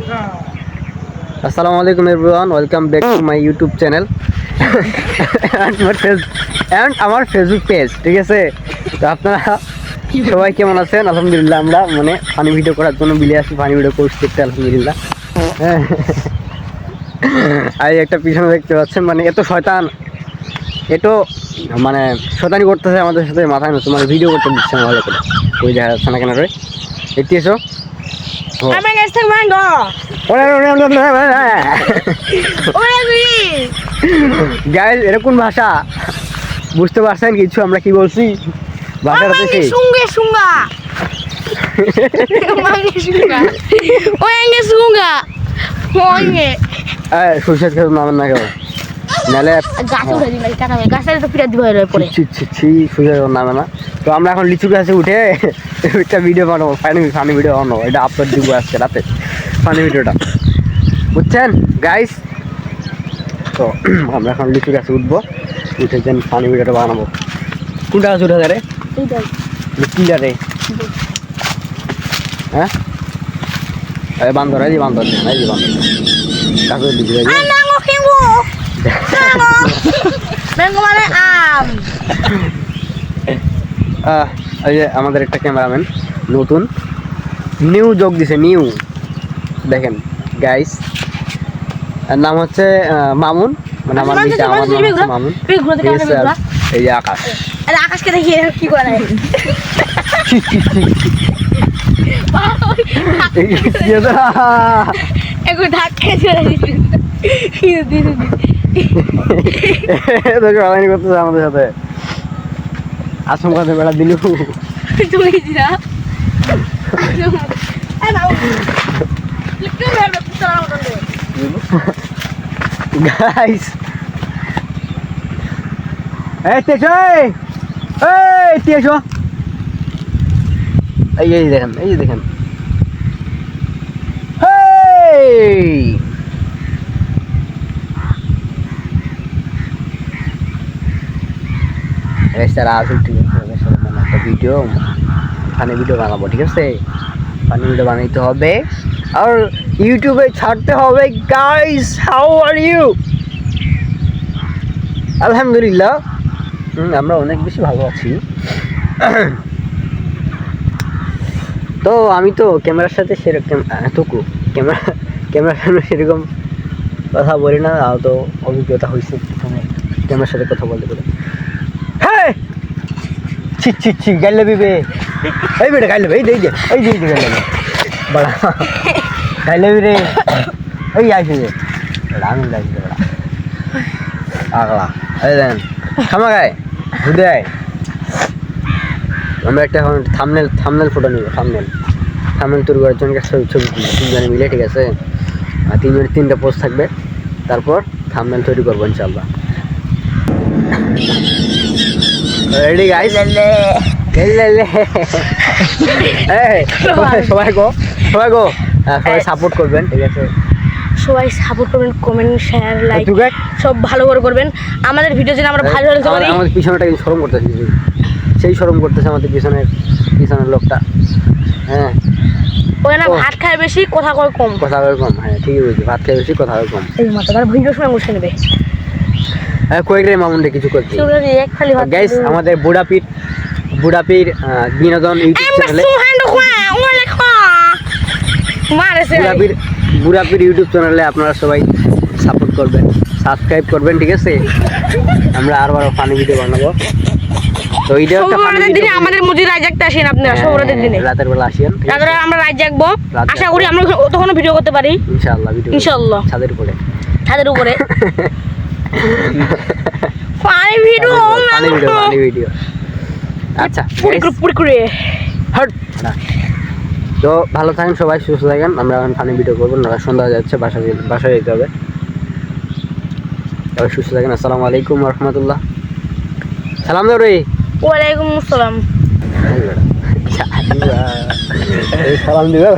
Assalamualaikum everyone, welcome back to my YouTube channel and আমার Facebook page. ঠিক আছে, তো আপনারা সবাই কেমন আছেন? আলহামদুলিল্লাহ, আমরা মানে ফানি ভিডিও করার জন্য বিলে আসি, ফানি ভিডিও করতে আলহামদুলিল্লাহ। আর একটা পিছনে দেখতে পাচ্ছেন, মানে এত শয়তান, এত মানে শয়তানি করতেছে আমাদের সাথে, মাথায় নষ্ট, মানে ভিডিও করতে দিচ্ছে না ভালো করে। ওই দেখা যাচ্ছে না কেন রে, দেখতে এসো। গাইস, এটা কোন ভাষা বুঝতে পারছেন কিছু আমরা কি বলছি? ভাষাটা দেখি সুরসাদ খেতে নামেন না কেউ, নাহলে নামে না। তো আমরা এখন লিচু গাছে উঠে একটা ভিডিও বানাবো, ফানি ভিডিও বানাবো, এটা আপলোড দিব আজকে রাতে, ফানি ভিডিওটা, বুঝছেন গাইস? তো আমরা এখন লিচু গাছে উঠবো, উঠে যেন ফানি ভিডিওটা বানাবো। কোনটা গাছ উঠে রে? কিটা রে? হ্যাঁ, বান্দর, এই যে বান্দর, এই যে বান্দর গাছের দিকে এই যে আমাদের একটা ক্যামেরাম্যান নতুন নিউ যোগ দিছে, নিউ, দেখেন গাইস, নাম হচ্ছে মামুন, মানে আমার বিটা, আমার নাম হচ্ছে মামুন। এই যে আকাশ, আকাশকে দেখি কি করে করতেছে আমাদের সাথে, আচমকাতে বেড়া দিল। গাইস, এই তেজো, এই তেজো, এই দেখেন, এই দেখেন, একটা ভিডিও, ফানি ভিডিও বানাবো, ঠিক আছে? ফানি ভিডিও বানাইতে হবে আর ইউটিউবে ছাড়তে হবে। Guys, how are you? আলহামদুলিল্লাহ, আমরা অনেক বেশি ভালো আছি। তো আমি তো ক্যামেরার সাথে সেরকম ক্যামেরার সামনে সেরকম কথা বলি না, তো অভিজ্ঞতা হয়েছে ক্যামেরার সাথে কথা বলতে বলে। হ্যাঁ, ছি গাইলে বিবে, এই বেটা গাইলে, এই যে গাইলে বড়া গাইলে রে, এই আইসে যে আমি গাইছি বড়া আগলা, এই দেন খামা গায় ঘুরে আয়। আমরা একটা থামনেল ফটো নিব, থামনেল তৈরি করার জন্য ছবি তুলবো তিনজনে মিলে, ঠিক আছে? আর তিনজনের 3টা পোস্ট থাকবে, তারপর থামনেল তৈরি করবো ইনশাআল্লাহ। Ready guys? সবাই সাপোর্ট করবেন, ঠিক আছে? সবাই সাপোর্ট করবেন, কমেন্ট, শেয়ার, লাইক সব ভালো করে করবেন। আমাদের ভিডিও যেন আমরা ভালো হতে পারি। আমাদের পিছনেটা শরম করতেছে, সেই শরম করতেছে আমাদের পিছনের লোকটা। হ্যাঁ, ওই না ভাত খায় বেশি, কথা কয় কম। হ্যাঁ, ঠিকই বলছি, ভাত খায় বেশি, কথা কয় কম। এই মাথা তার ভিডিও সময় বসে নেবে। হ্যাঁ, কয়েকরে মামুনটা কিছকিছু করতে। গাইস, আমাদের বুড়াপির বিনোদন ইউটিউব চ্যানেলে, বুড়াপির ইউটিউব চ্যানেলে আপনারা সবাই সাপোর্ট করবেন, সাবস্ক্রাইব করবেন, ঠিক আছে? আমরা আরো ফানি ভিডিও বানাবো। তো এইটা একটা ফানি ভিডিও, আমাদের মসজিদ রাত জাগতে আসেন আপনারা, সবরাতের দিনে রাতের বেলা আসেন, রাতের আমরা রাত জাগবো, আশা করি আমরা তখন ভিডিও করতে পারি ইনশাআল্লাহ ছাদের উপরে ফানি ভিডিও। আচ্ছা, তো ভালো থাকেন সবাই, সুস্থ থাকেন। আমরা এখন ফানি ভিডিও করবো, সন্ধ্যা হয়ে যাচ্ছে, বাসায় যেতে হবে। তবে সুস্থ থাকেন। আসসালামু আলাইকুম ওয়া রাহমাতুল্লাহ। সালাম দাও রে। ওয়ালাইকুম আসসালাম। সালাম দিবে।